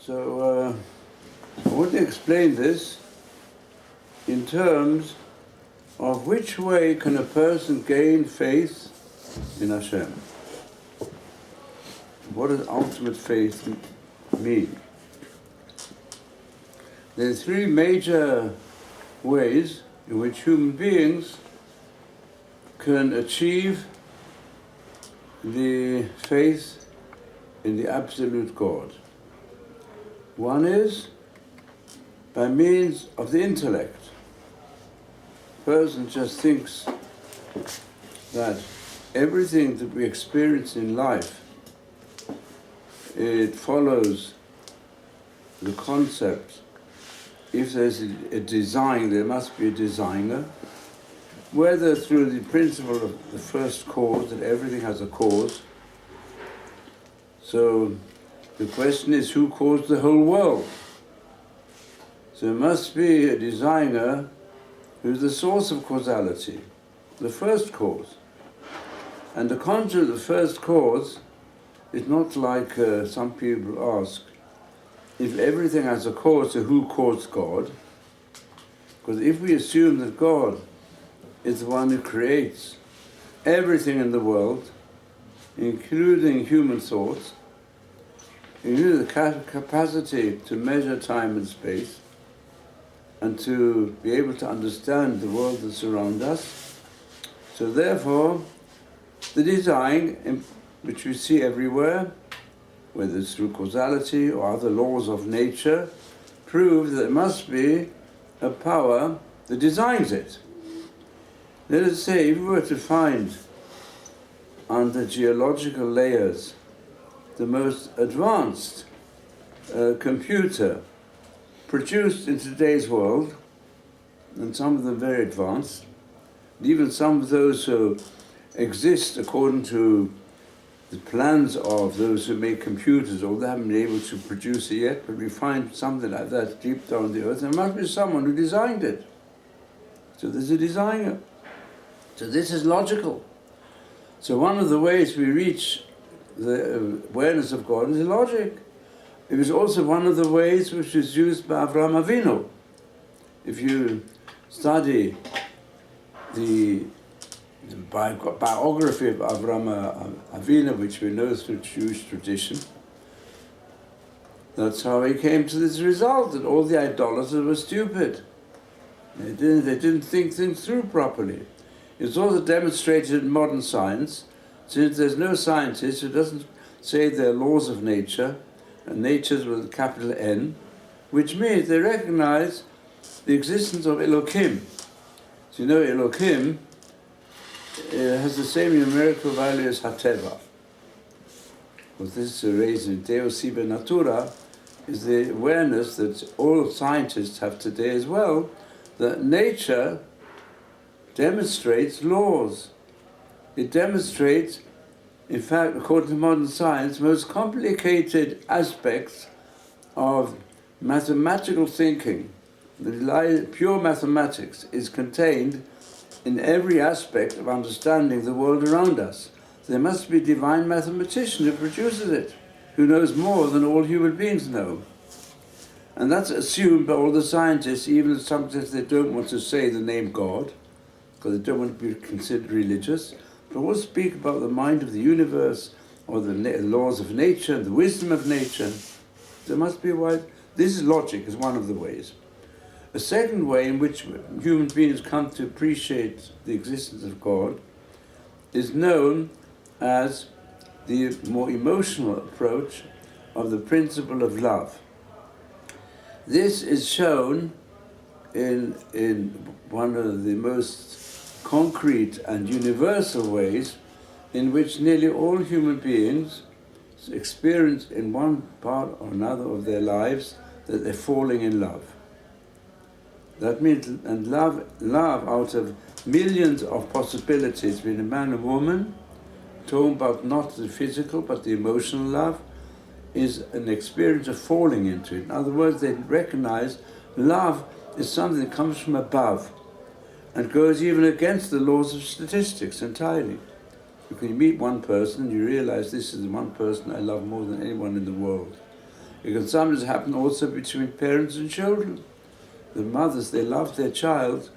So I want to explain this in terms of which way can a person gain faith in Hashem. What does ultimate faith mean? There are three major ways in which human beings can achieve the faith in the absolute God. One is by means of the intellect. A person just thinks that everything that we experience in life, it follows the concept. If there's a design, there must be a designer, whether through the principle of the first cause, that everything has a cause. So the question is, who caused the whole world? So there must be a designer who's the source of causality, the first cause. And the concept of the first cause is not like some people ask, if everything has a cause, so who caused God? Because if we assume that God is the one who creates everything in the world, including human thoughts, including the capacity to measure time and space, and to be able to understand the world that surrounds us. So therefore, the design, which we see everywhere, whether it's through causality or other laws of nature, proves that there must be a power that designs it. Let us say, if we were to find under geological layers the most advanced computer produced in today's world, and some of them very advanced, even some of those who exist according to the plans of those who make computers, although they haven't been able to produce it yet, but we find something like that deep down the earth, there must be someone who designed it. So there's a designer. So this is logical. So one of the ways we reach the awareness of God is logic. It was also one of the ways which is used by Avraham Avinu. If you study the biography of Avraham Avinu, which we know through Jewish tradition, that's how he came to this result, that all the idolaters were stupid. They didn't think things through properly. It's also demonstrated in modern science, since there's no scientist who doesn't say there are laws of nature, and nature's with a capital N, which means they recognize the existence of Elohim. So you know Elohim has the same numerical value as Hateva. Because this is raised in Deo Sibe Natura, is the awareness that all scientists have today as well, that nature demonstrates laws. It demonstrates, in fact, according to modern science, most complicated aspects of mathematical thinking. The pure mathematics is contained in every aspect of understanding the world around us. There must be a divine mathematician who produces it, who knows more than all human beings know. And that's assumed by all the scientists, even sometimes they don't want to say the name God, because they don't want to be considered religious, but we'll speak about the mind of the universe, or the laws of nature, the wisdom of nature. There must be a wide... This is logic, is one of the ways. A second way in which human beings come to appreciate the existence of God is known as the more emotional approach of the principle of love. This is shown in one of the most concrete and universal ways in which nearly all human beings experience in one part or another of their lives that they're falling in love. That means, and love out of millions of possibilities between a man and woman, talking about not the physical but the emotional love, is an experience of falling into it. In other words, they recognize love is something that comes from above and goes even against the laws of statistics entirely. When you meet one person, you realize this is the one person I love more than anyone in the world. It can sometimes happen also between parents and children. The mothers, they love their child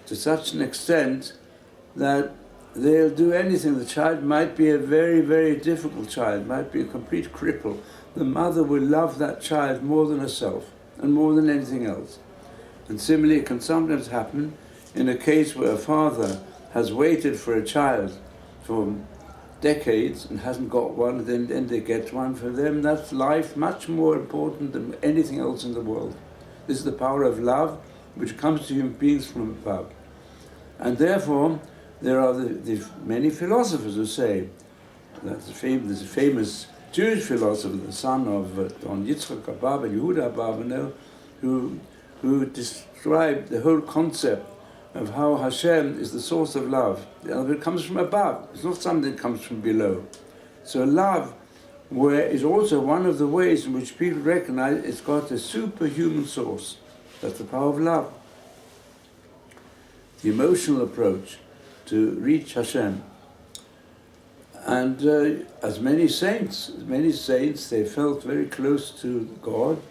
to such an extent that they'll do anything. The child might be a very, very difficult child, might be a complete cripple. The mother will love that child more than herself and more than anything else. And similarly, it can sometimes happen in a case where a father has waited for a child for decades and hasn't got one, then they get one. For them, that's life much more important than anything else in the world. This is the power of love which comes to human beings from above. And therefore, there are the many philosophers who say, there's a famous Jewish philosopher, the son of Don Yitzchak Abarbanel and Yehuda Abarbanel, who described the whole concept of how Hashem is the source of love. It comes from above. It's not something that comes from below. So love is also one of the ways in which people recognize it's got a superhuman source. That's the power of love. The emotional approach to reach Hashem. And as many saints, they felt very close to God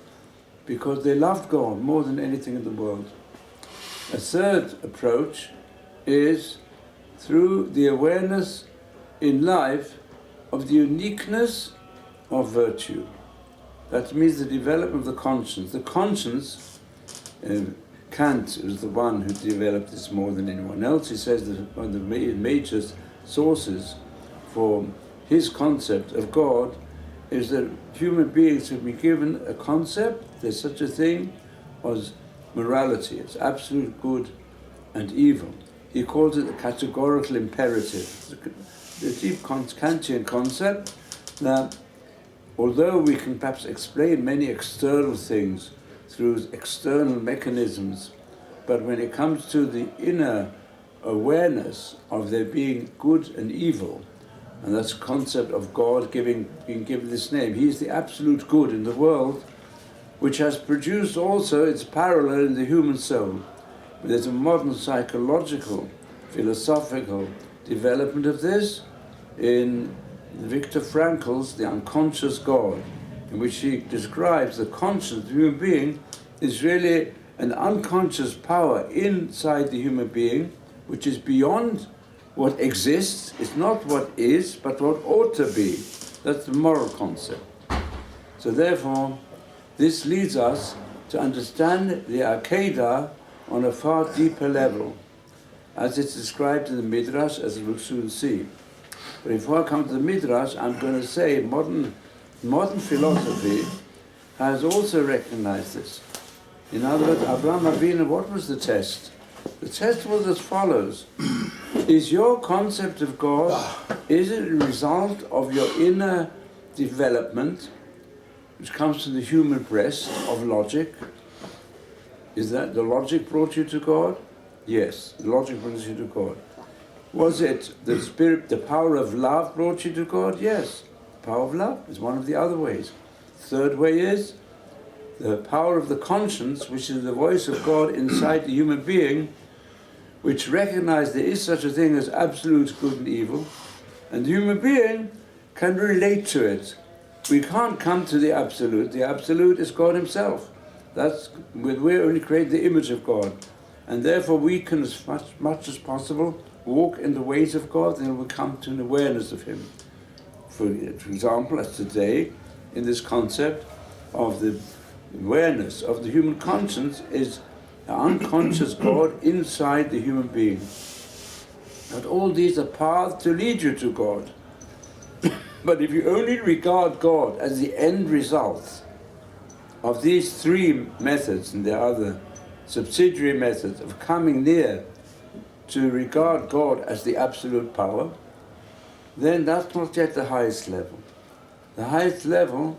because they loved God more than anything in the world. A third approach is through the awareness in life of the uniqueness of virtue. That means the development of the conscience. The conscience, Kant was the one who developed this more than anyone else. He says that one of the major sources for his concept of God is that human beings have been given a concept, there's such a thing as morality, it's absolute good and evil. He calls it a categorical imperative. The deep Kantian concept that although we can perhaps explain many external things through external mechanisms, but when it comes to the inner awareness of there being good and evil, and that's the concept of God being given this name. He's the absolute good in the world, which has produced also its parallel in the human soul. There's a modern psychological, philosophical development of this in Viktor Frankl's The Unconscious God, in which he describes the conscious of the human being is really an unconscious power inside the human being, which is beyond what exists. It's not what is, but what ought to be. That's the moral concept. So therefore, this leads us to understand the Akedah on a far deeper level, as it's described in the Midrash, as we'll soon see. But before I come to the Midrash, I'm going to say modern philosophy has also recognized this. In other words, Avraham Avinu, what was the test? The test was as follows. Is your concept of God, is it a result of your inner development, which comes from the human breast of logic? Is that the logic brought you to God? Yes, the logic brings you to God. Was it the spirit, the power of love brought you to God? Yes, the power of love is one of the other ways. Third way is the power of the conscience, which is the voice of God inside the human being, which recognizes there is such a thing as absolute good and evil, and the human being can relate to it. We can't come to the absolute. The absolute is God himself. We only create the image of God, and therefore we can, as much as possible, walk in the ways of God, and we come to an awareness of him. For example, as today, in this concept of the awareness of the human conscience is the unconscious God inside the human being. And all these are paths to lead you to God. But if you only regard God as the end result of these three methods, and there are other subsidiary methods of coming near to regard God as the absolute power, then that's not yet the highest level. The highest level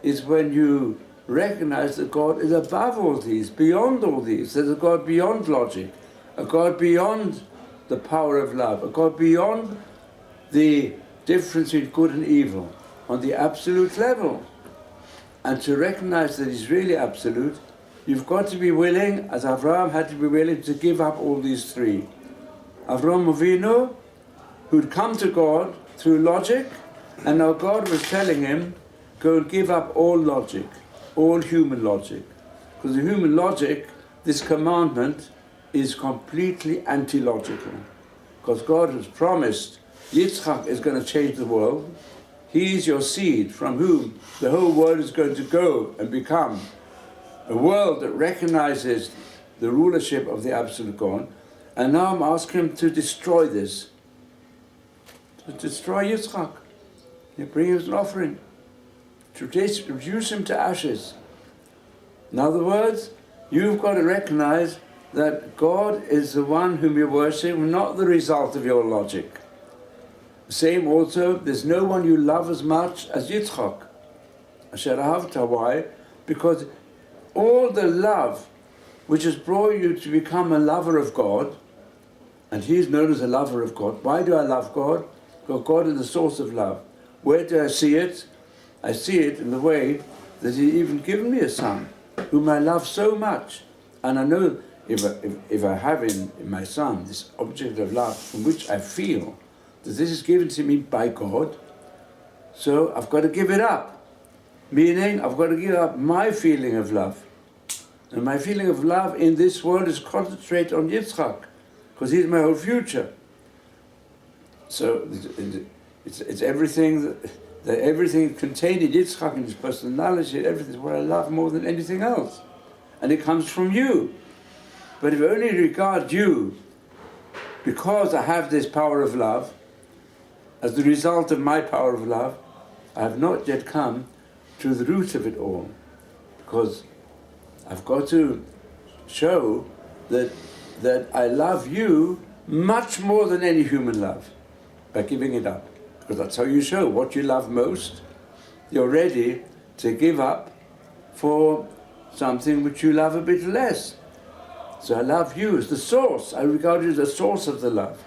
is when you recognize that God is above all these, beyond all these. There's a God beyond logic, a God beyond the power of love, a God beyond the difference between good and evil, on the absolute level. And to recognize that he's really absolute, you've got to be willing, as Avraham had to be willing, to give up all these three. Avraham Avinu, who'd come to God through logic, and now God was telling him, go and give up all logic. all human logic. Because the human logic, this commandment, is completely anti-logical. Because God has promised Yitzchak is going to change the world. He is your seed, from whom the whole world is going to go and become a world that recognizes the rulership of the absolute God. And now I'm asking him to destroy this. To destroy Yitzchak. You bring him as an offering. To reduce him to ashes. In other words, you've got to recognize that God is the one whom you worship, not the result of your logic. Same also, there's no one you love as much as Yitzchak. Asher ahavta. Why? Because all the love which has brought you to become a lover of God, and he is known as a lover of God. Why do I love God? Because God is the source of love. Where do I see it? I see it in the way that he even given me a son, whom I love so much. And I know if I have in my son this object of love from which I feel that this is given to me by God, so I've got to give it up. Meaning, I've got to give up my feeling of love. And my feeling of love in this world is concentrated on Yitzchak, because he's my whole future. So it's everything that everything contained in Yitzchak, in his personality, everything is what I love more than anything else. And it comes from you. But if I only regard you because I have this power of love, as the result of my power of love, I have not yet come to the root of it all. Because I've got to show that I love you much more than any human love, by giving it up. Because that's how you show what you love most. You're ready to give up for something which you love a bit less. So I love you as the source. I regard you as the source of the love.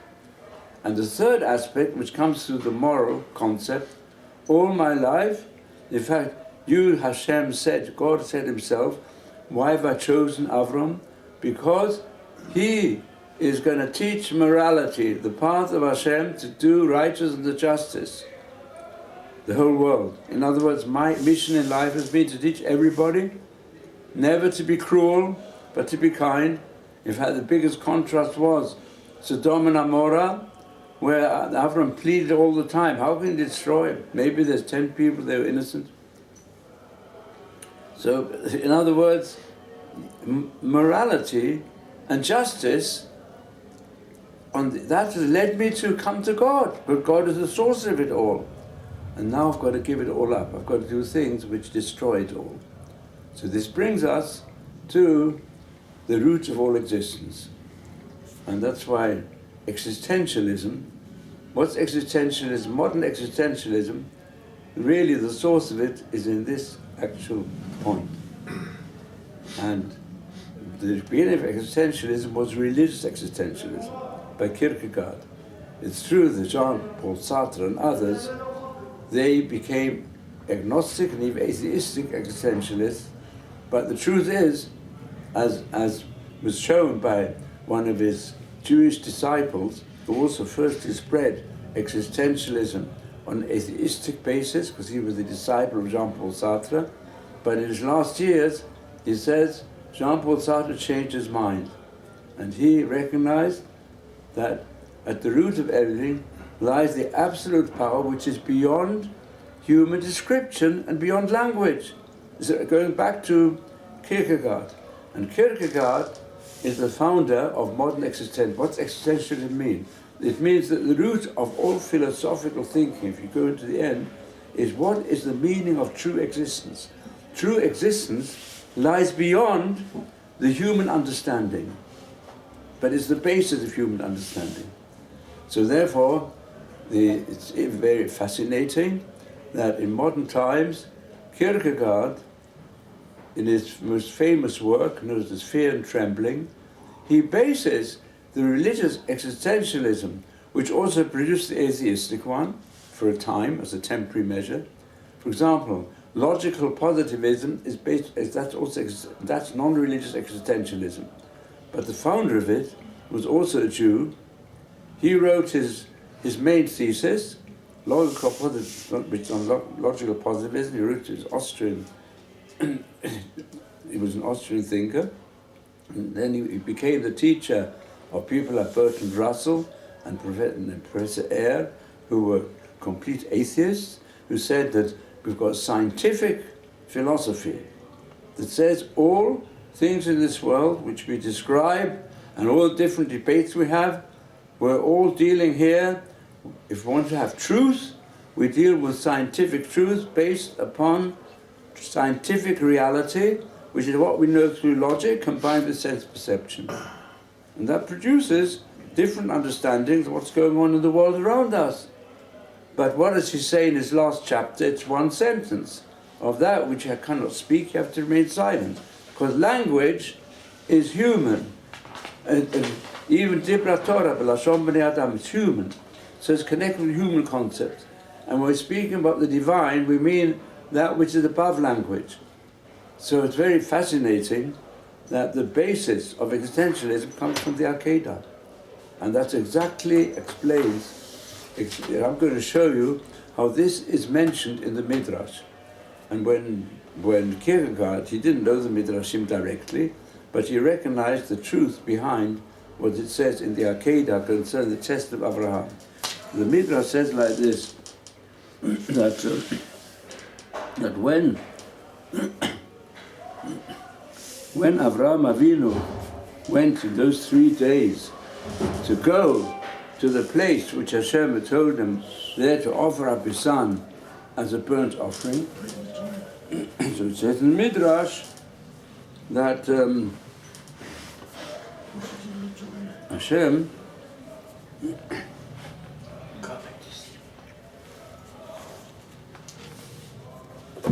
And the third aspect, which comes through the moral concept, all my life, in fact, you, Hashem, said, God said himself, why have I chosen Avram? Because he is going to teach morality, the path of Hashem to do righteousness and the justice, the whole world. In other words, my mission in life has been to teach everybody never to be cruel, but to be kind. In fact, the biggest contrast was Sodom and Amorah, where Avram pleaded all the time, how can you destroy it? Maybe there's 10 people, they were innocent. So, in other words, morality and justice, that has led me to come to God, but God is the source of it all. And now I've got to give it all up. I've got to do things which destroy it all. So this brings us to the root of all existence. And that's why existentialism, what's existentialism? Modern existentialism, really the source of it is in this actual point. And the beginning of existentialism was religious existentialism by Kierkegaard. It's true that Jean-Paul Sartre and others, they became agnostic and even atheistic existentialists, but the truth is, as was shown by one of his Jewish disciples, who also first spread existentialism on an atheistic basis, because he was a disciple of Jean-Paul Sartre, but in his last years, he says, Jean-Paul Sartre changed his mind, and he recognized that at the root of everything lies the absolute power which is beyond human description and beyond language. So going back to Kierkegaard, and Kierkegaard is the founder of modern existentialism. What's existentialism mean? It means that the root of all philosophical thinking, if you go into the end, is what is the meaning of true existence. True existence lies beyond the human understanding, but it's the basis of human understanding. So therefore, it's very fascinating that in modern times, Kierkegaard, in his most famous work, known as Fear and Trembling, he bases the religious existentialism, which also produced the atheistic one for a time as a temporary measure. For example, logical positivism is based, that's non-religious existentialism. But the founder of it was also a Jew. He wrote his main thesis, logical positivism. He wrote his Austrian he was an Austrian thinker, and then he became the teacher of people like Bertrand Russell and Professor Eyre, who were complete atheists, who said that we've got scientific philosophy that says all things in this world which we describe and all the different debates we have, we're all dealing here, if we want to have truth, we deal with scientific truth based upon scientific reality, which is what we know through logic combined with sense perception. And that produces different understandings of what's going on in the world around us. But what does he say in his last chapter? It's one sentence. Of that which I cannot speak, you have to remain silent. Because language is human. And even Dibra Torah, B'lashon B'nei Adam, is human. So it's connected with human concepts. And when we're speaking about the divine, we mean that which is above language. So it's very fascinating that the basis of existentialism comes from the Akedah. And that exactly explains, I'm going to show you how this is mentioned in the Midrash. And when Kierkegaard, he didn't know the Midrashim directly, but he recognized the truth behind what it says in the Akedah concerning the Tests of Avraham. The Midrash says like this, that when Avraham Avinu went in those 3 days to go to the place which Hashem had told him there to offer up his son as a burnt offering, so it says in the Midrash that Hashem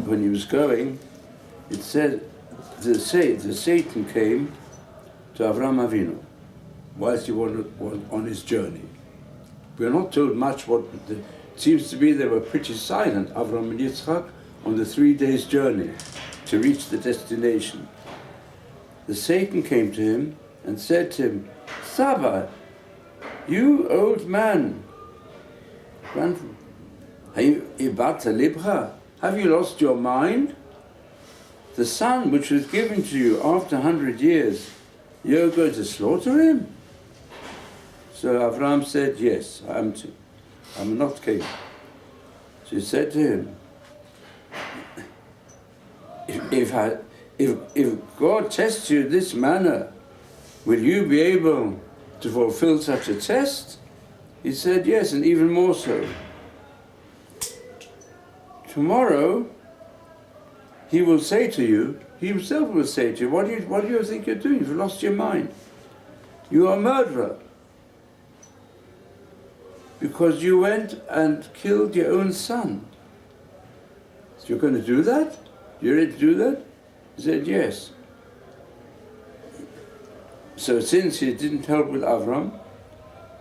when he was going, it said the Satan came to Avraham Avinu whilst he was on his journey. We are not told much it seems to be they were pretty silent, Avraham and Yitzchak, on the 3 days journey to reach the destination. The Satan came to him and said to him, Saba, you old man, have you lost your mind? The son which was given to you after 100 years, you're going to slaughter him? So Avraham said, yes, I am to. I'm not king. She said to him, if God tests you in this manner, will you be able to fulfill such a test? He said, yes, and even more so. Tomorrow, he will say to you, he himself will say to you, what do you think you're doing? You've lost your mind. You are a murderer. Because you went and killed your own son. So you're going to do that? You're ready to do that? He said, yes. So since he didn't help with Avram,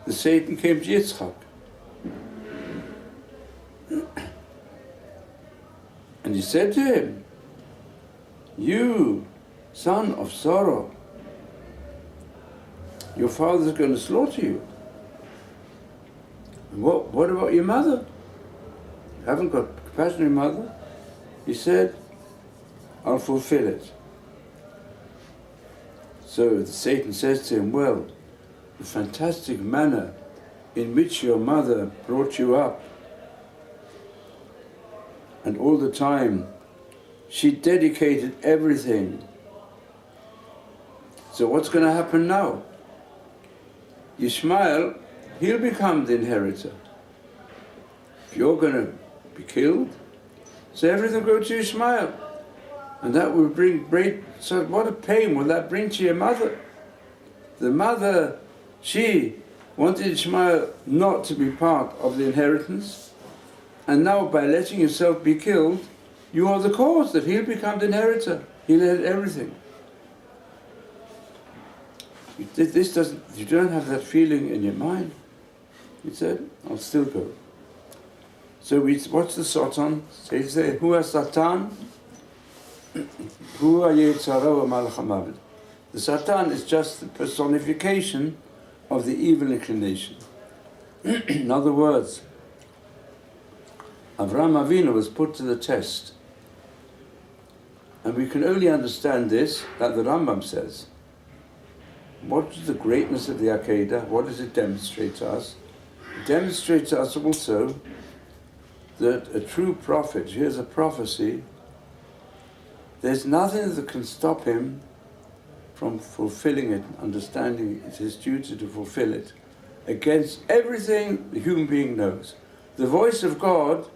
the Satan came to Yitzchak. And he said to him, you, son of sorrow, your father's going to slaughter you. What about your mother? You haven't got compassion on your mother? He said, I'll fulfill it. So Satan says to him, well, the fantastic manner in which your mother brought you up, and all the time she dedicated everything. So what's going to happen now? Yishmael, he'll become the inheritor. If you're going to be killed, so everything will go to Ishmael. And that will bring great, so what a pain will that bring to your mother? The mother, she wanted Ishmael not to be part of the inheritance, and now by letting yourself be killed, you are the cause that he'll become the inheritor. He'll inherit everything. This doesn't, you don't have that feeling in your mind. He said, I'll still go. So what's the Satan? So he said, Hu Satan, Hu Yetzara Malach HaMavet. The Satan is just the personification of the evil inclination. In other words, Avraham Avinu was put to the test. And we can only understand this, like the Rambam says. What is the greatness of the Akedah? What does it demonstrate to us? It demonstrates to us also that a true prophet hears a prophecy. There's nothing that can stop him from fulfilling it, understanding it's his duty to fulfill it, against everything the human being knows. The voice of God,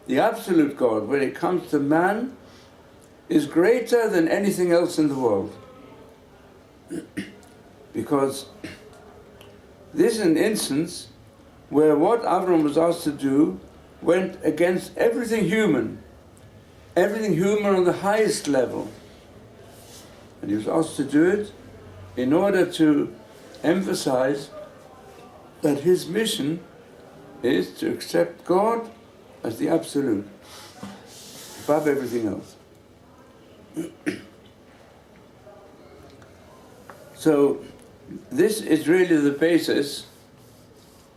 the absolute God, when it comes to man, is greater than anything else in the world. Because this is an instance where what Avram was asked to do went against everything human on the highest level. And he was asked to do it in order to emphasize that his mission is to accept God as the absolute, above everything else. So this is really the basis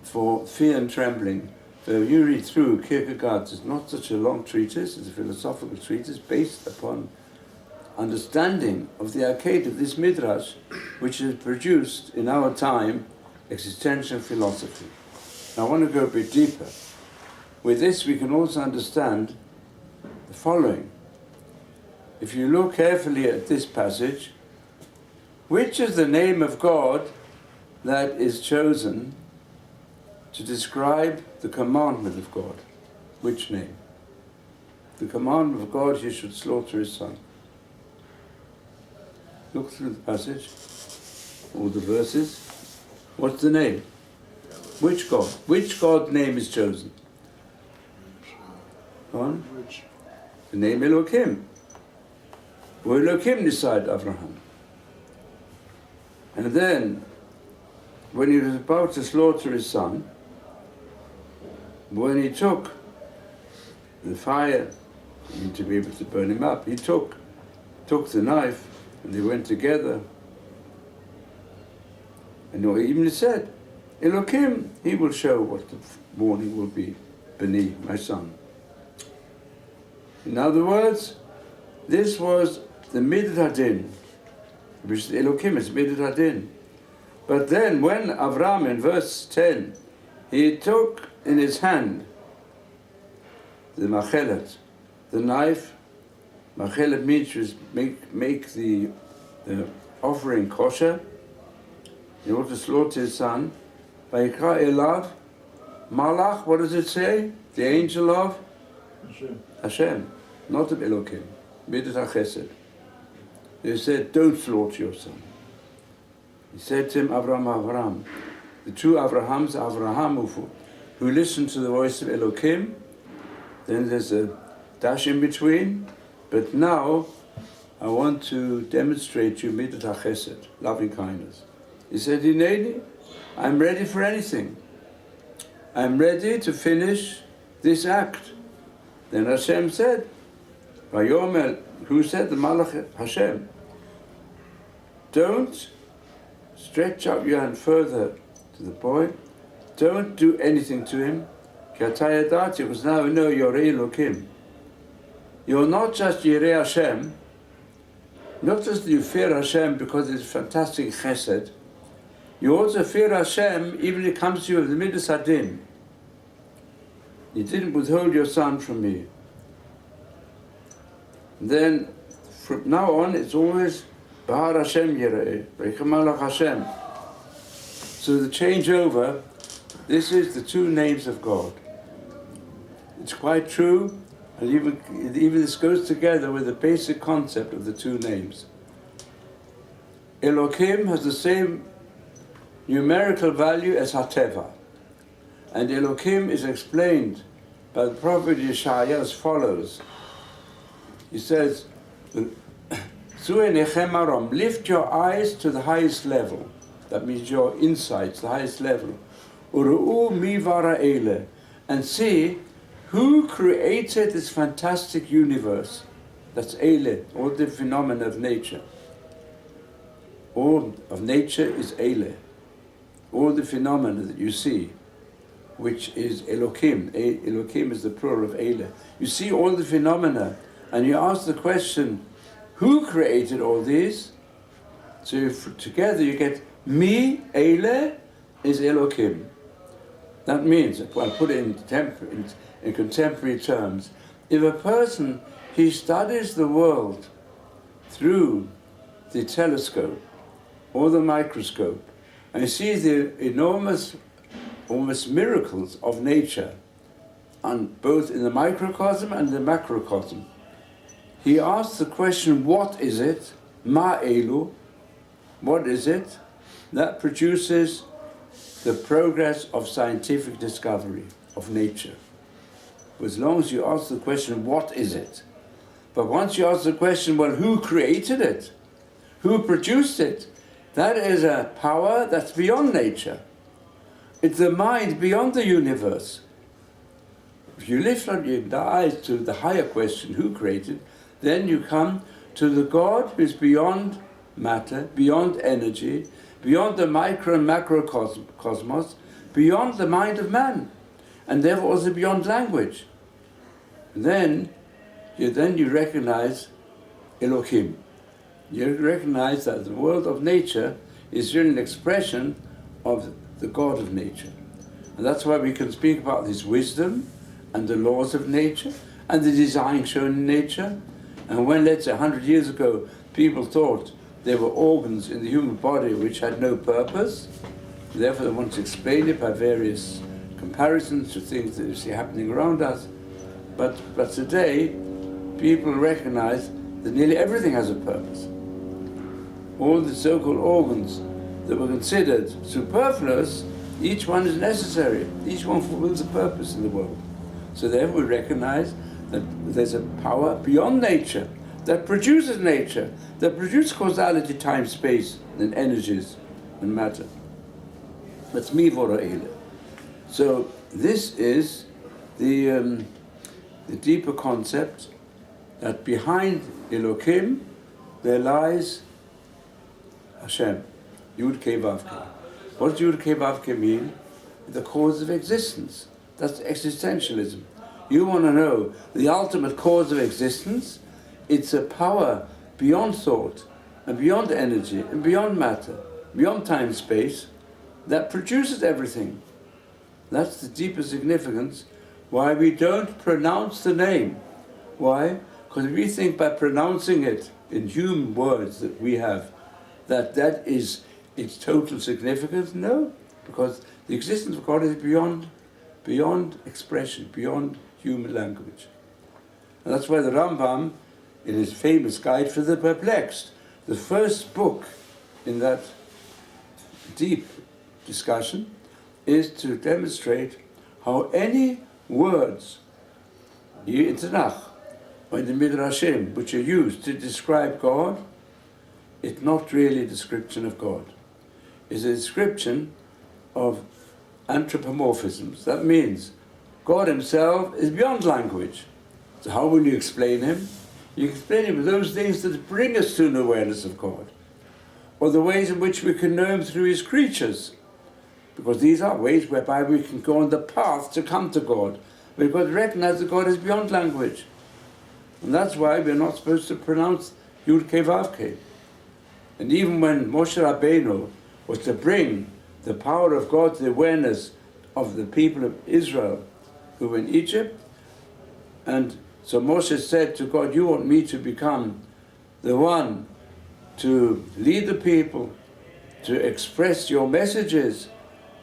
for fear and trembling. So you read through Kierkegaard, it's not such a long treatise, it's a philosophical treatise based upon understanding of the arcade of this midrash, which has produced in our time existential philosophy. Now I want to go a bit deeper. With this we can also understand the following. If you look carefully at this passage, which is the name of God that is chosen to describe the commandment of God? Which name? The commandment of God, you should slaughter his son. Look through the passage, all the verses. What's the name? Which God? Which God's name is chosen? Go on. The name Elohim. Elohim beside Avraham. And then, when he was about to slaughter his son, when he took the fire, to be able to burn him up, he took the knife, and they went together. And even he said, Elohim, he will show what the warning will be, Beni, my son. In other words, this was the Midat Hadin, which is Elohim, is Midat Hadin. But then when Avraham, in verse 10, he took in his hand the machelet, the knife. Machelet means to make the offering kosher in order to slaughter his son. Vayikra elav, Malach, what does it say? The angel of Hashem, not of Elohim, Midat HaChesed. He said, don't slaughter your son. He said to him, Avraham, the two Avrahams, Avraham, who listened to the voice of Elohim. Then there's a dash in between. But now, I want to demonstrate you Midat HaChesed, loving kindness. He said, Hineni, I'm ready for anything. I'm ready to finish this act. Then Hashem said, Vayomer, who said? The Malach Hashem. Don't stretch out your hand further to the boy. Don't do anything to him. Because now we know you're Elohim. You're not just Yirei Hashem, not just you fear Hashem because it's fantastic chesed. You also fear Hashem even if it comes to you of the Midas Hadin. You didn't withhold your son from me. And then from now on it's always Bahar Hashem Yirei, Rechamalach Hashem. So the changeover, this is the two names of God. It's quite true, and even this goes together with the basic concept of the two names. Elohim has the same numerical value as Hateva. And Elohim is explained by the prophet Yeshaya as follows. He says, lift your eyes to the highest level. That means your insights, the highest level. And see who created this fantastic universe. That's Eile, all the phenomena of nature. All of nature is Eile. All the phenomena that you see, which is Elohim. Elohim is the plural of Eile. You see all the phenomena, and you ask the question, who created all these. So together you get Mi, Eile, is Elokim. That means, I'll put it in contemporary terms, if a person, he studies the world through the telescope or the microscope, and he sees the enormous, almost miracles of nature, and both in the microcosm and the macrocosm, he asks the question, what is it? Ma elu, what is it? That produces the progress of scientific discovery of nature. As long as you ask the question, what is it? But once you ask the question, well, who created it? Who produced it? That is a power that's beyond nature. It's the mind beyond the universe. If you lift up your eyes to the higher question, who created, then you come to the God who is beyond matter, beyond energy, beyond the micro and macrocosmos, beyond the mind of man, and therefore also beyond language. And then you recognize Elohim. You recognize that the world of nature is really an expression of the God of nature. And that's why we can speak about this wisdom and the laws of nature and the design shown in nature. And when, let's say, 100 years ago, people thought there were organs in the human body which had no purpose, therefore they want to explain it by various comparisons to things that you see happening around us. But today, people recognize that nearly everything has a purpose. All the so-called organs that were considered superfluous, each one is necessary. Each one fulfills a purpose in the world. So therefore we recognize that there's a power beyond nature that produces nature, that produces causality, time, space, and energies and matter. That's mi vora ele. So this is the deeper concept that behind Elokim there lies Hashem, Yud Kei Vav Kei. What does Yud Kei Vav Kei mean? The cause of existence. That's existentialism. You want to know the ultimate cause of existence? It's a power beyond thought and beyond energy and beyond matter, beyond time space, that produces everything. That's the deeper significance why we don't pronounce the name. Why? Because we think by pronouncing it in human words that we have, that is its total significance. No, because the existence of God is beyond expression, beyond human language. And that's why the Rambam, in his famous Guide for the Perplexed, the first book in that deep discussion is to demonstrate how any words in Tanakh or in the Midrashim which are used to describe God, it's not really a description of God. It's a description of anthropomorphisms. That means God himself is beyond language. So how will you explain him? You explain him with those things that bring us to an awareness of God, or the ways in which we can know him through his creatures, because these are ways whereby we can go on the path to come to God. We've got to recognize that God is beyond language. And that's why we're not supposed to pronounce Yud Kei Vav Kei. And even when Moshe Rabbeinu was to bring the power of God to the awareness of the people of Israel who were in Egypt, and so Moshe said to God, you want me to become the one to lead the people, to express your messages.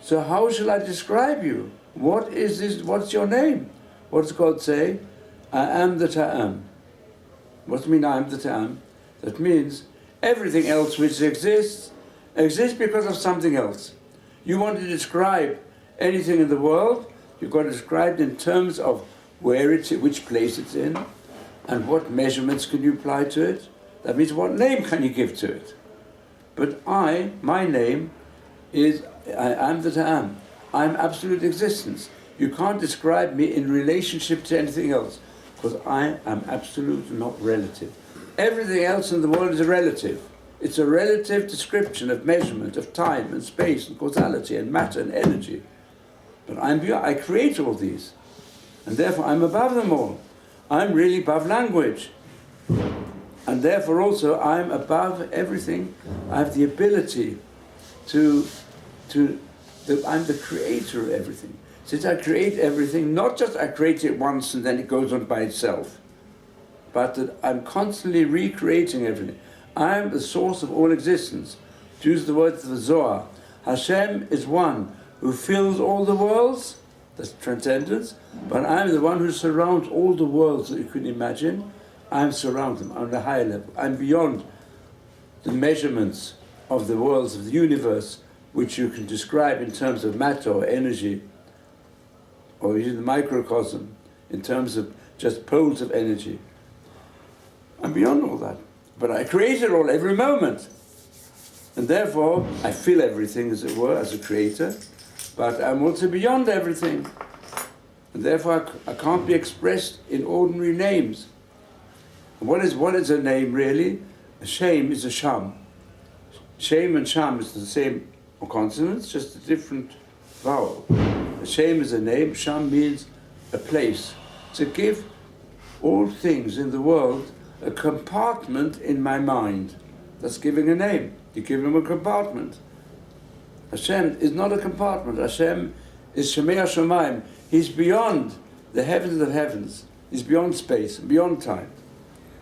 So how shall I describe you? What is this? What's your name? What does God say? I am that I am. What does it mean I am that I am? That means everything else which exists because of something else. You want to describe anything in the world, you've got to describe it in terms of where it's, which place it's in, and what measurements can you apply to it. That means what name can you give to it. But my name is I am that I am. I'm absolute existence. You can't describe me in relationship to anything else, because I am absolute, not relative. Everything else in the world is a relative. It's a relative description of measurement, of time and space and causality and matter and energy. But I create all these, and therefore I'm above them all. I'm really above language. And therefore also I'm above everything. I have the ability I'm the creator of everything. Since I create everything, not just I create it once and then it goes on by itself, but that I'm constantly recreating everything. I am the source of all existence. To use the words of the Zohar, Hashem is one who fills all the worlds, that's transcendence, but I'm the one who surrounds all the worlds that you can imagine. I'm surrounding them on a higher level. I'm beyond the measurements of the worlds of the universe, which you can describe in terms of matter or energy, or even the microcosm, in terms of just poles of energy. I'm beyond all that. But I create it all every moment. And therefore, I feel everything, as it were, as a creator, but I'm also beyond everything. And therefore, I can't be expressed in ordinary names. And what is a name, really? A shame is a sham. Shame and sham is the same consonants, just a different vowel. A shame is a name, sham means a place. To give all things in the world a compartment in my mind. That's giving a name. You give him a compartment. Hashem is not a compartment. Hashem is Shemei HaShamayim. He's beyond the heavens of heavens. He's beyond space, beyond time.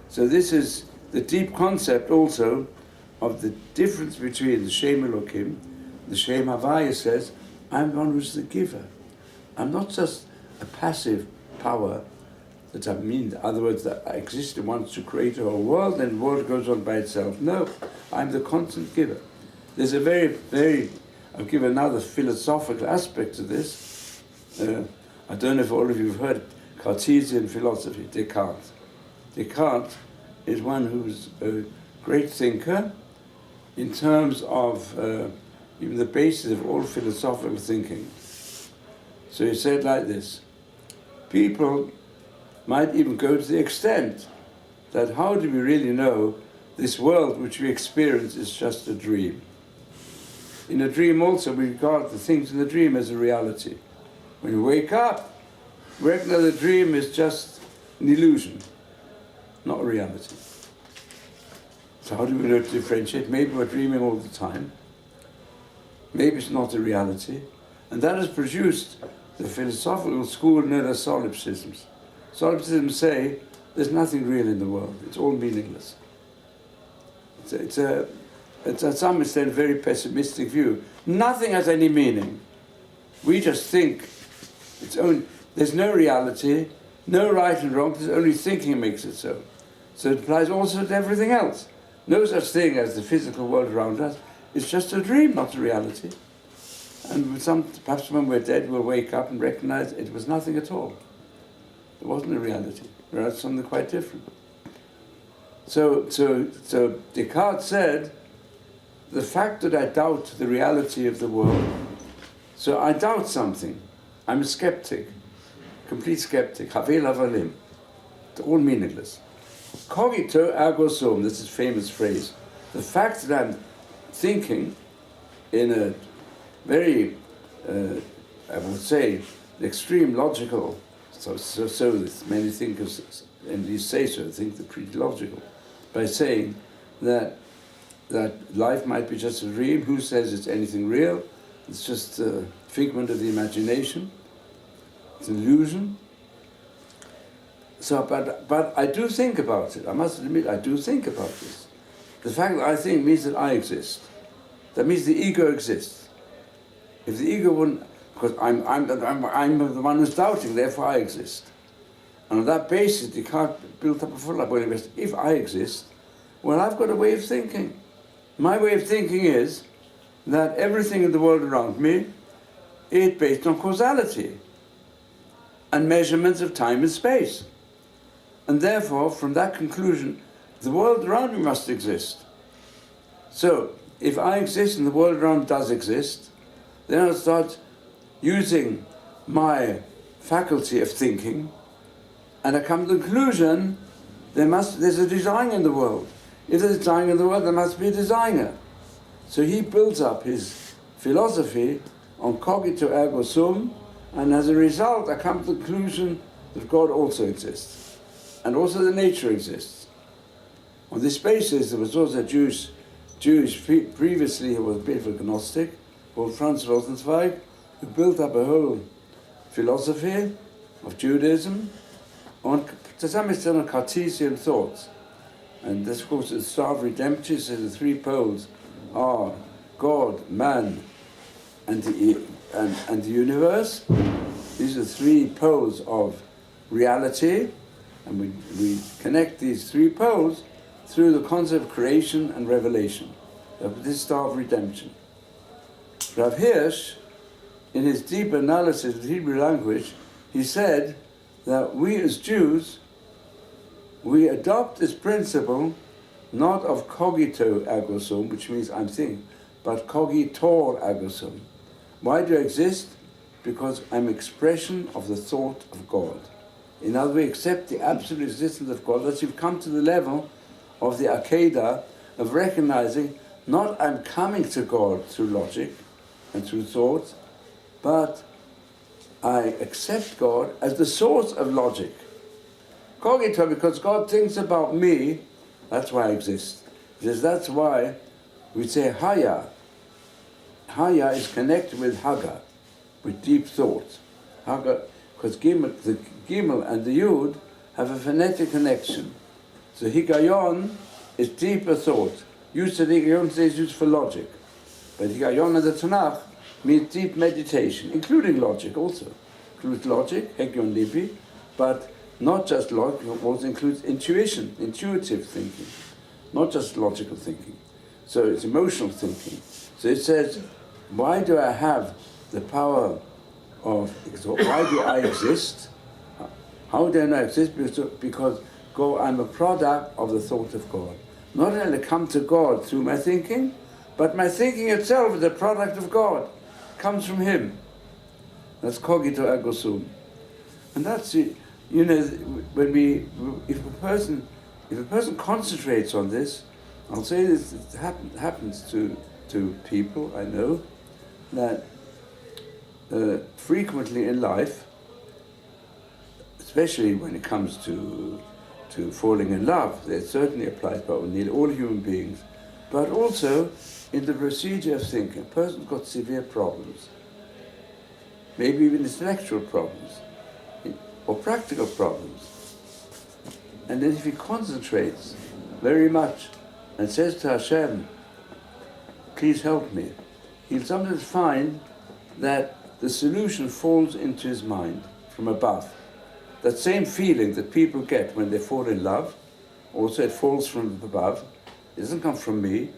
So this is the deep concept also of the difference between the Shem Elokim. The Shem Havaya says, I'm the one who's the giver. I'm not just a passive power that I mean, in other words, that I exist and wants to create a whole world, and the world goes on by itself. No, I'm the constant giver. There's a I'll give another philosophical aspect to this. I don't know if all of you have heard Cartesian philosophy, Descartes. Descartes is one who's a great thinker in terms of even the basis of all philosophical thinking. So he said like this: people might even go to the extent that how do we really know this world which we experience is just a dream? In a dream also we regard the things in the dream as a reality. When we wake up, we reckon that the dream is just an illusion, not a reality. So how do we know to differentiate? Maybe we're dreaming all the time. Maybe it's not a reality. And that has produced the philosophical school known as solipsisms. Solipsisms say there's nothing real in the world. It's all meaningless. It's to some extent a very pessimistic view. Nothing has any meaning. We just think. There's no reality, no right and wrong. There's only thinking makes it so. So it applies also to everything else. No such thing as the physical world around us. It's just a dream, not a reality. And perhaps when we're dead, we'll wake up and recognize it was nothing at all. It wasn't a reality. It was something quite different. So Descartes said, the fact that I doubt the reality of the world, so I doubt something. I'm a skeptic, complete skeptic. Havel havalim. It's all meaningless. Cogito ergo sum. This is a famous phrase. The fact that I'm thinking in a very, I would say, extreme logical. So many thinkers, and you say so, think they're pretty logical, by saying that life might be just a dream. Who says it's anything real? It's just a figment of the imagination. It's an illusion. So, but I do think about it. I must admit, I do think about this. The fact that I think means that I exist. That means the ego exists. If the ego wouldn't, because I'm the one who's doubting, therefore I exist. And on that basis, you can't build up a full awareness. If I exist, well, I've got a way of thinking. My way of thinking is that everything in the world around me is based on causality and measurements of time and space. And therefore, from that conclusion, the world around me must exist. So, if I exist and the world around does exist, then I'll start using my faculty of thinking, and I come to the conclusion there's a design in the world. If there's a design in the world, there must be a designer. So he builds up his philosophy on cogito ergo sum, and as a result, I come to the conclusion that God also exists, and also the nature exists. On this basis, there was also a Jewish previously who was a bit of a Gnostic, called Franz Rosenzweig, who built up a whole philosophy of Judaism on, to some extent, on Cartesian thoughts. And this, of course, the Star of Redemption says the three poles are God, man, and the universe. These are three poles of reality, and we connect these three poles through the concept of creation and revelation, of this Star of Redemption. Rav Hirsch, in his deep analysis of the Hebrew language, he said that we as Jews, we adopt this principle not of cogito ergo sum, which means I'm thinking, but cogitor ergo sum. Why do I exist? Because I'm expression of the thought of God. In other words, we accept the absolute existence of God. That you've come to the level of the Akedah of recognizing not I'm coming to God through logic and through thought, but I accept God as the source of logic. Cogito, because God thinks about me, that's why I exist. Because that's why we say Haya. Haya is connected with Haga, with deep thought. Haga, because the Gimel and the Yud have a phonetic connection. So Higayon is deeper thought. Used to Higayon is used for logic. But Higayon in the Tanakh means deep meditation, including logic also. Includes logic, Hegyon Libi, but not just logic, it also includes intuition, intuitive thinking, not just logical thinking. So it's emotional thinking. So it says, why do I have the power of, why do I exist? How do I not exist? Because God, I'm a product of the thought of God. Not only come to God through my thinking, but my thinking itself is a product of God. It comes from Him. That's cogito ergo sum. And that's it. You know, if a person concentrates on this, I'll say this, it happens to people I know, that frequently in life, especially when it comes to falling in love, that certainly applies to all human beings, but also in the procedure of thinking. A person's got severe problems, maybe even intellectual problems, or practical problems. And then if he concentrates very much and says to Hashem, please help me, he'll sometimes find that the solution falls into his mind from above. That same feeling that people get when they fall in love, also it falls from above. It doesn't come from me.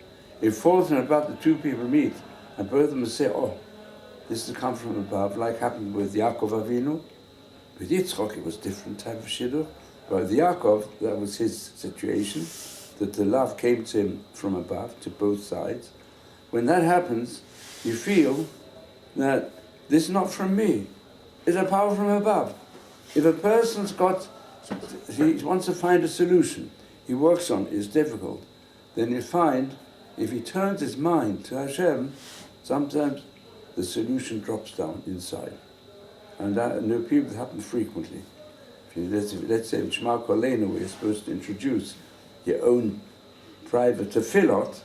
It falls from above, the two people meet, and both of them say, oh, this has come from above, like happened with Yaakov Avinu. With Yitzchak, it was different type of shidduch. But with Yaakov, that was his situation, that the love came to him from above, to both sides. When that happens, you feel that this is not from me. It's a power from above. If a person's he wants to find a solution, he works on it, it's difficult, then you find, if he turns his mind to Hashem, sometimes the solution drops down inside. And there are people that happen frequently. Let's say in Shema Kolenu, where you're supposed to introduce your own private tefillot,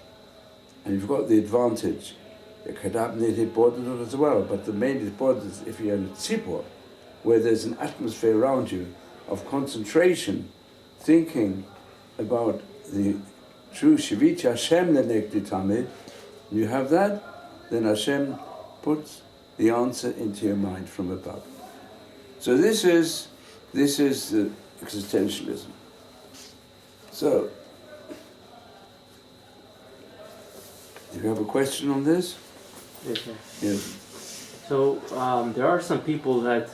and you've got the advantage. It could happen in Hibodot as well, but the main Hibodot is if you're in a tzipor, where there's an atmosphere around you of concentration, thinking about the true Shivit Hashem Lenekti Tamid, you have that, then Hashem puts the answer into your mind from above. So this is the existentialism. So, do you have a question on this? Yes, sir. Yes. So there are some people that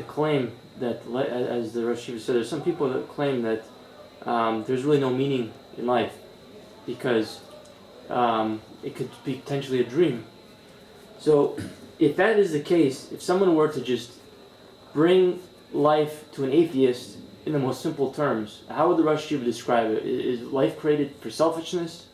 claim that, as the Rosh Yeshiva said, there's some people that claim that there's really no meaning in life because it could be potentially a dream. So if that is the case, if someone were to just bring life to an atheist in the most simple terms, how would the Rosh Yeshiva describe it? Is life created for selfishness?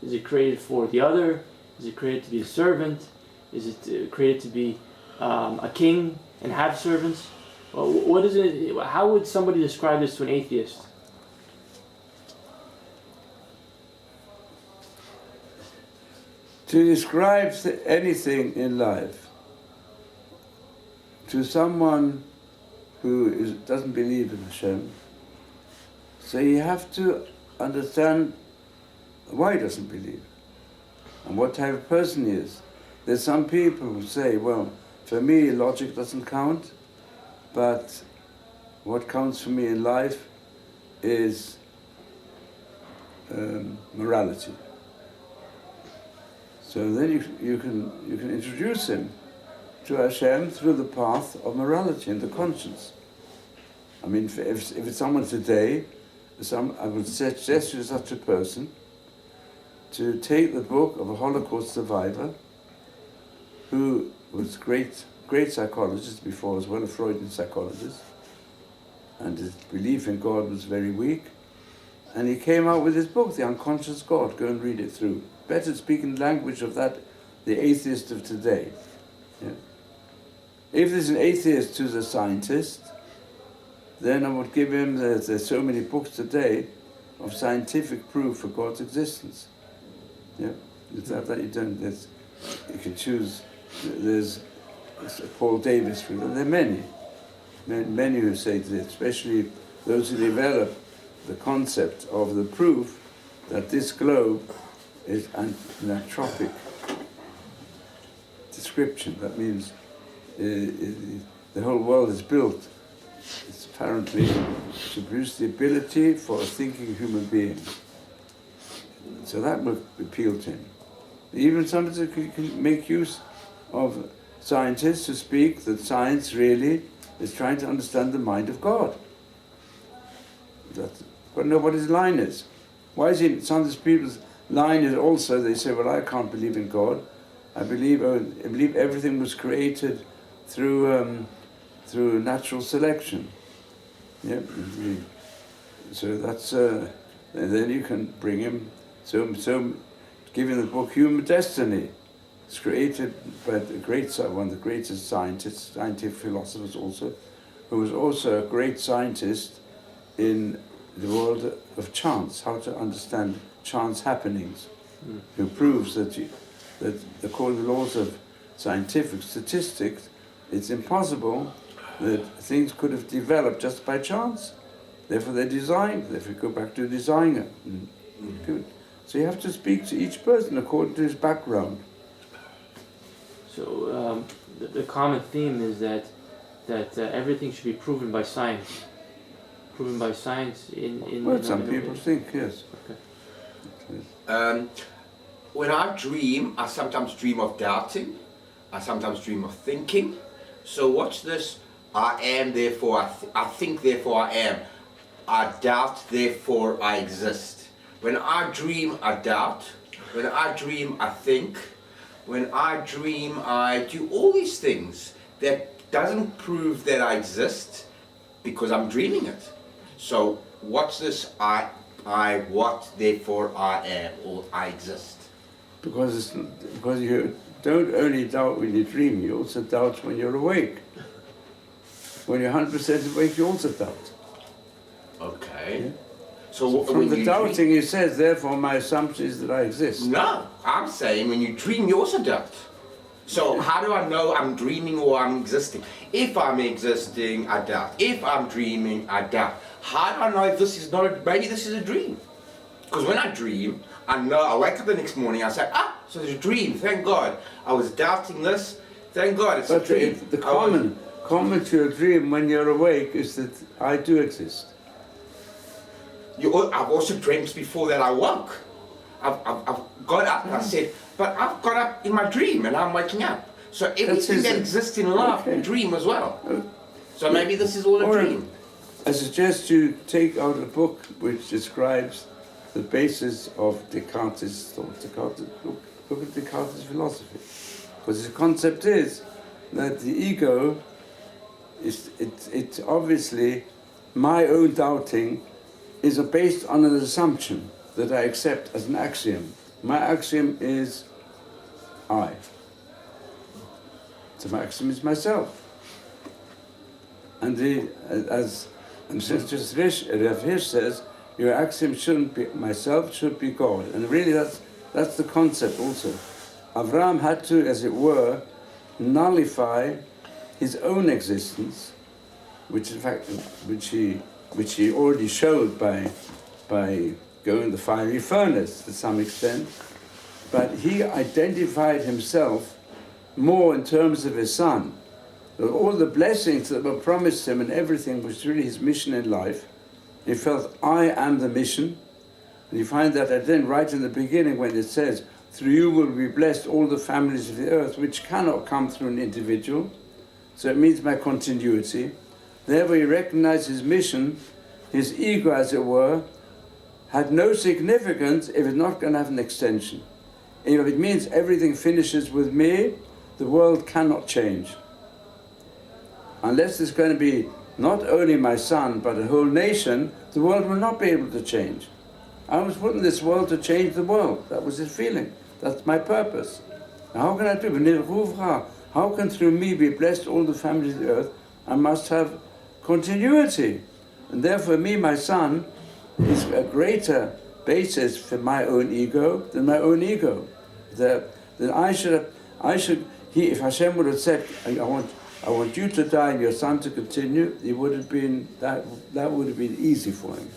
Is it created for the other? Is it created to be a servant? Is it created to be a king and have servants? Well, what is it? How would somebody describe this to an atheist? To describe anything in life to someone who doesn't believe in Hashem, so you have to understand why he doesn't believe and what type of person he is. There's some people who say, well, for me logic doesn't count, but what counts for me in life is morality. So then you can introduce him to Hashem through the path of morality and the conscience. I mean, if it's someone today, I would suggest to such a person to take the book of a Holocaust survivor who was great psychologist before as well, a Freudian psychologist, and his belief in God was very weak. And he came out with his book, The Unconscious God. Go and read it through. Better speaking language of that, the atheist of today. Yeah. If there's an atheist who's a scientist, then I would give him, there's so many books today of scientific proof for God's existence. Yeah, it's that you don't, you can choose, there's Paul Davies, for example, there are many who say that, especially those who develop the concept of the proof that this globe is an anthropic description. That means the whole world is built, it's apparently to produce the ability for a thinking human being. So that would appeal to him. Even somebody can make use of scientists who speak that science really is trying to understand the mind of God. But nobody's line is. Why is it some of these people's line is also, they say, well, I can't believe in God. I believe everything was created through natural selection. Yeah. So that's and then you can bring him. So give him the book Human Destiny. It's created by one of the greatest scientists, scientific philosophers also, who was also a great scientist in the world of chance, how to understand chance happenings, who proves that according to the laws of scientific statistics, it's impossible that things could have developed just by chance. Therefore they're designed, therefore you go back to a designer. Good. So you have to speak to each person according to his background. So the common theme is that everything should be proven by science. Proven by science Well, some people think, yes. Okay. When I dream, I sometimes dream of doubting. I sometimes dream of thinking. So watch this. I am, therefore I think, therefore I am. I doubt, therefore I exist. When I dream, I doubt. When I dream, I think. When I dream, I do all these things that doesn't prove that I exist because I'm dreaming it. So watch this. I what, therefore I am, or I exist. Because you don't only doubt when you dream, you also doubt when you're awake. When you're 100% awake, you also doubt. Okay. Yeah? So from the doubting, he says, therefore my assumption is that I exist. No, I'm saying when you dream, you also doubt. So how do I know I'm dreaming or I'm existing? If I'm existing, I doubt. If I'm dreaming, I doubt. How do I know if this is not maybe this is a dream? Because when I dream, I know, I wake up the next morning, I say, so it's a dream, thank God. I was doubting this, thank God, it's a dream. The common to your dream when you're awake is that I do exist. I've also dreamt before that I woke. I've got up and I said, but I've got up in my dream and I'm waking up. So everything that exists in life, a dream as well. So maybe this is all a dream. I suggest you take out a book which describes the basis of Descartes' thought, look at Descartes' philosophy. Because his concept is that the ego it's obviously my own doubting is based on an assumption that I accept as an axiom. My axiom is I. So my axiom is myself. And as Rav Hirsch says, your axiom shouldn't be myself, should be God. And really that's the concept also. Avraham had to, as it were, nullify his own existence, which in fact, which he already showed by going the fiery furnace to some extent, but he identified himself more in terms of his son. All the blessings that were promised him and everything was really his mission in life. He felt, I am the mission. And you find that then right in the beginning when it says, through you will be blessed all the families of the earth, which cannot come through an individual. So it means by continuity. Therefore he recognized his mission, his ego as it were, had no significance if it's not going to have an extension. If it means everything finishes with me, the world cannot change. Unless there's going to be not only my son, but a whole nation, the world will not be able to change. I was put in this world to change the world. That was his feeling. That's my purpose. Now, how can I do it? How can through me be blessed all the families of the earth? I must have continuity. And therefore me, my son, is a greater basis for my own ego than my own ego. That if Hashem would have said, I want you to die and your son to continue, it would have been, that would have been easy for him.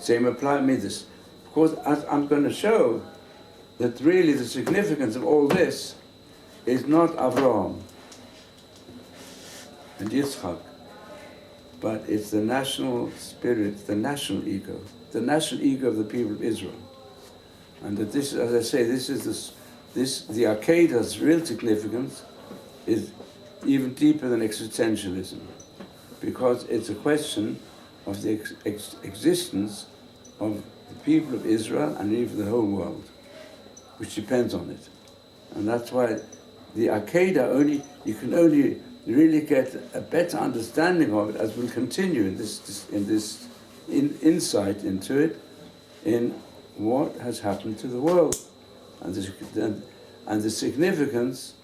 Same apply to me this. Of course, I'm going to show that really the significance of all this is not Avraham and Yitzchak, but it's the national spirit, the national ego of the people of Israel. And that this, as I say, the Akeda's real significance is even deeper than existentialism, because it's a question of the existence of the people of Israel and even the whole world, which depends on it. And that's why the Akeda you can only really get a better understanding of it as we'll continue in this insight into it, in what has happened to the world and the significance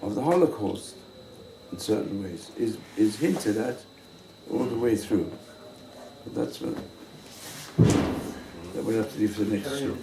of the Holocaust in certain ways is hinted at all the way through. But that's what that we'll have to leave for the next show.